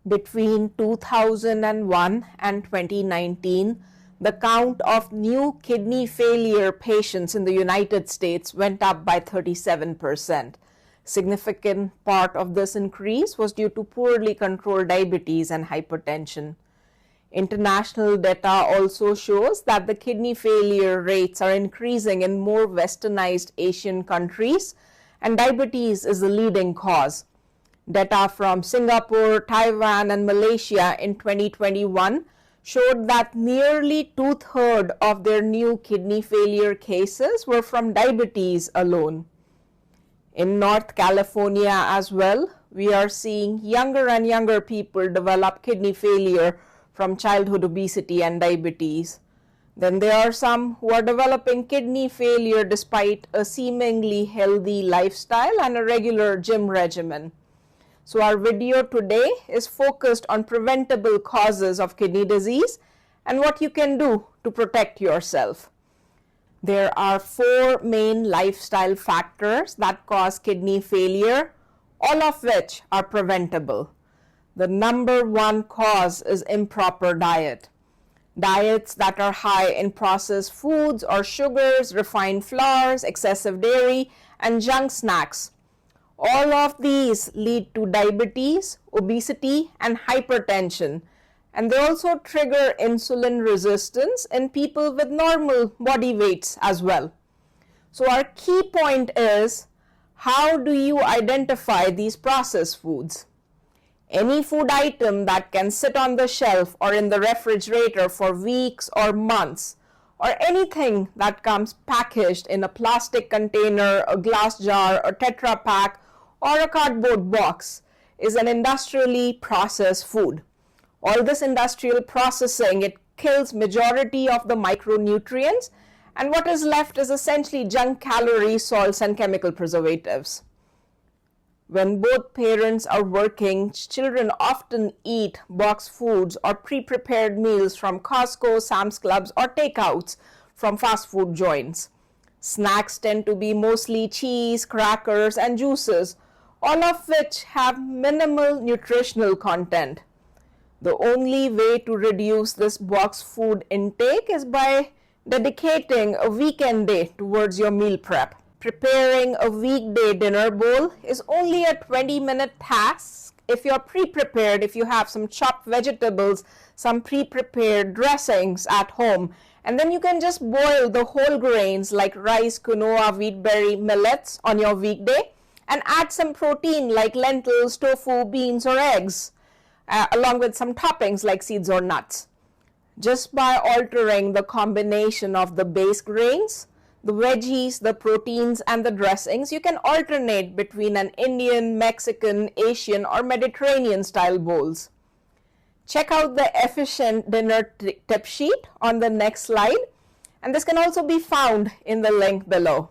Between 2001 and 2019, the count of new kidney failure patients in the United States went up by 37%. Significant part of this increase was due to poorly controlled diabetes and hypertension. International data also shows that the kidney failure rates are increasing in more westernized Asian countries, and diabetes is the leading cause. Data from Singapore, Taiwan, and Malaysia in 2021 showed that nearly two-thirds of their new kidney failure cases were from diabetes alone. In North California as well, we are seeing younger and younger people develop kidney failure from childhood obesity and diabetes. Then there are some who are developing kidney failure despite a seemingly healthy lifestyle and a regular gym regimen. So our video today is focused on preventable causes of kidney disease and what you can do to protect yourself. There are 4 main lifestyle factors that cause kidney failure, all of which are preventable. The number 1 cause is improper diet. Diets that are high in processed foods or sugars, refined flours, excessive dairy, and junk snacks. All of these lead to diabetes, obesity, and hypertension, and they also trigger insulin resistance in people with normal body weights as well. So our key point is, how do you identify these processed foods? Any food item that can sit on the shelf or in the refrigerator for weeks or months, or anything that comes packaged in a plastic container, a glass jar, a Tetra Pak, or a cardboard box, is an industrially processed food. All this industrial processing, it kills majority of the micronutrients, and what is left is essentially junk calories, salts, and chemical preservatives. When both parents are working, children often eat boxed foods or pre-prepared meals from Costco, Sam's Clubs, or takeouts from fast food joints. Snacks tend to be mostly cheese, crackers, and juices, all of which have minimal nutritional content. The only way to reduce this boxed food intake is by dedicating a weekend day towards your meal prep. Preparing a weekday dinner bowl is only a 20-minute task if you're pre-prepared, if you have some chopped vegetables, some pre-prepared dressings at home, and then you can just boil the whole grains like rice, quinoa, wheat berry, millets on your weekday, and add some protein like lentils, tofu, beans, or eggs, along with some toppings like seeds or nuts. Just by altering the combination of the base grains, the veggies, the proteins, and the dressings, you can alternate between an Indian, Mexican, Asian, or Mediterranean style bowls. Check out the efficient dinner tip sheet on the next slide, and this can also be found in the link below.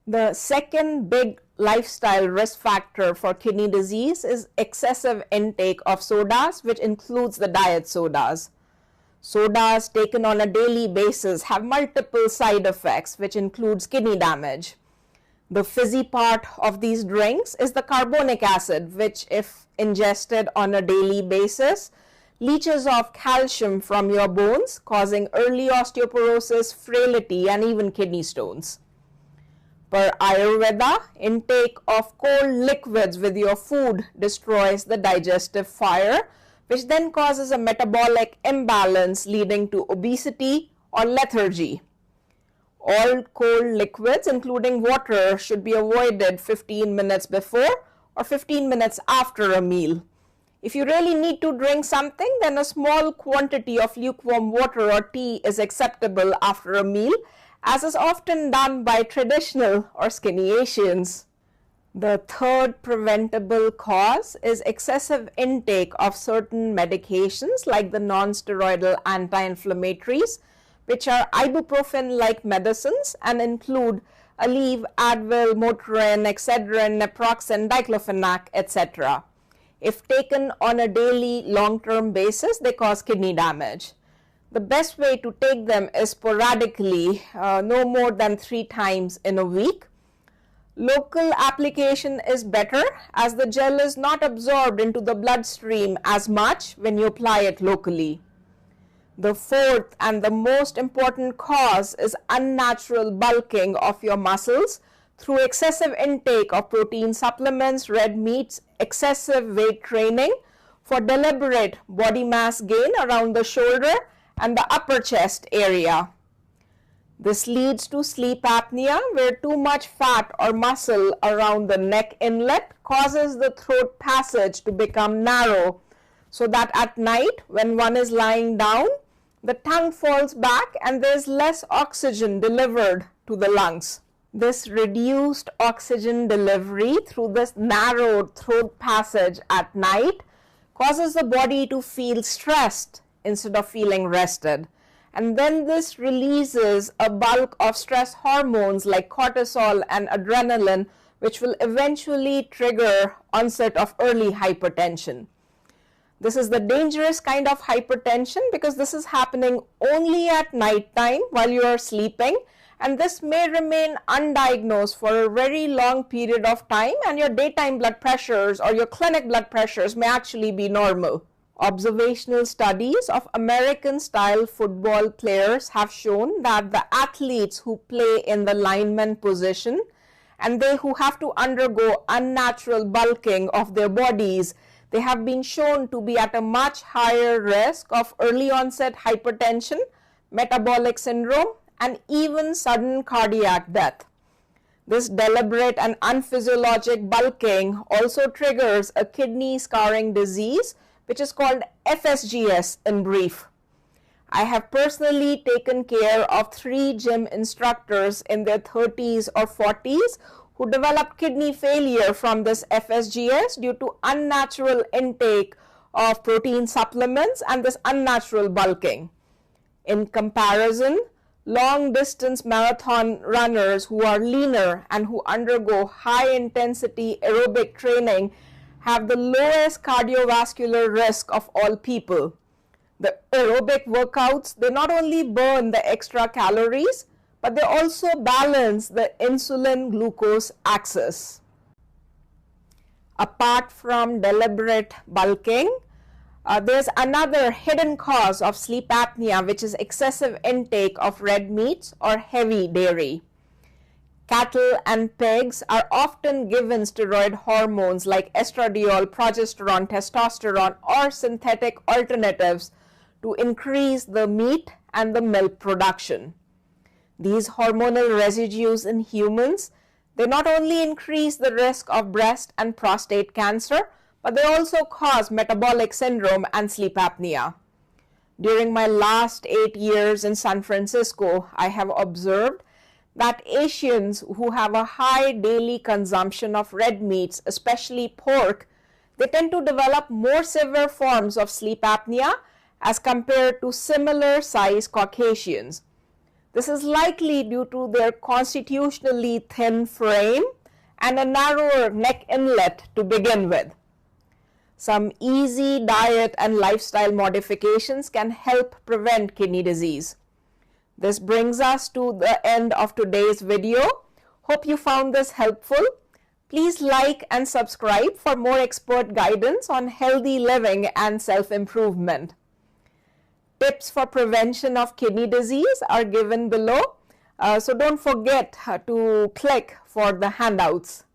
The second big lifestyle risk factor for kidney disease is excessive intake of sodas, which includes the diet sodas. Sodas taken on a daily basis have multiple side effects, which includes kidney damage. The fizzy part of these drinks is the carbonic acid, which, if ingested on a daily basis, leaches off calcium from your bones, causing early osteoporosis, frailty, and even kidney stones. Per Ayurveda, intake of cold liquids with your food destroys the digestive fire, which then causes a metabolic imbalance leading to obesity or lethargy. All cold liquids, including water, should be avoided 15 minutes before or 15 minutes after a meal. If you really need to drink something, then a small quantity of lukewarm water or tea is acceptable after a meal, as is often done by traditional or skinny Asians. The third preventable cause is excessive intake of certain medications like the non-steroidal anti-inflammatories, which are ibuprofen-like medicines and include Aleve, Advil, Motrin, Excedrin, Naproxen, Diclofenac, etc. If taken on a daily long-term basis, they cause kidney damage. The best way to take them is sporadically, no more than 3 times in a week. Local application is better as the gel is not absorbed into the bloodstream as much when you apply it locally. The fourth and the most important cause is unnatural bulking of your muscles through excessive intake of protein supplements, red meats, excessive weight training for deliberate body mass gain around the shoulder and the upper chest area. This leads to sleep apnea, where too much fat or muscle around the neck inlet causes the throat passage to become narrow, so that at night when one is lying down, the tongue falls back and there is less oxygen delivered to the lungs. This reduced oxygen delivery through this narrowed throat passage at night causes the body to feel stressed instead of feeling rested. And then this releases a bulk of stress hormones like cortisol and adrenaline, which will eventually trigger onset of early hypertension. This is the dangerous kind of hypertension because this is happening only at night time while you are sleeping, and this may remain undiagnosed for a very long period of time, and your daytime blood pressures or your clinic blood pressures may actually be normal. Observational studies of American-style football players have shown that the athletes who play in the lineman position and they who have to undergo unnatural bulking of their bodies, they have been shown to be at a much higher risk of early onset hypertension, metabolic syndrome, and even sudden cardiac death. This deliberate and unphysiologic bulking also triggers a kidney scarring disease, which is called FSGS in brief. I have personally taken care of 3 gym instructors in their 30s or 40s who developed kidney failure from this FSGS due to unnatural intake of protein supplements and this unnatural bulking. In comparison, long distance marathon runners who are leaner and who undergo high intensity aerobic training have the lowest cardiovascular risk of all people. The aerobic workouts, they not only burn the extra calories, but they also balance the insulin-glucose axis. Apart from deliberate bulking, there's another hidden cause of sleep apnea, which is excessive intake of red meats or heavy dairy. Cattle and pigs are often given steroid hormones like estradiol, progesterone, testosterone, or synthetic alternatives to increase the meat and the milk production. These hormonal residues in humans, they not only increase the risk of breast and prostate cancer, but they also cause metabolic syndrome and sleep apnea. During my last 8 years in San Francisco, I have observed that Asians who have a high daily consumption of red meats, especially pork, they tend to develop more severe forms of sleep apnea as compared to similar size Caucasians. This is likely due to their constitutionally thin frame and a narrower neck inlet to begin with. Some easy diet and lifestyle modifications can help prevent kidney disease. This brings us to the end of today's video. Hope you found this helpful. Please like and subscribe for more expert guidance on healthy living and self-improvement. Tips for prevention of kidney disease are given below, so don't forget to click for the handouts.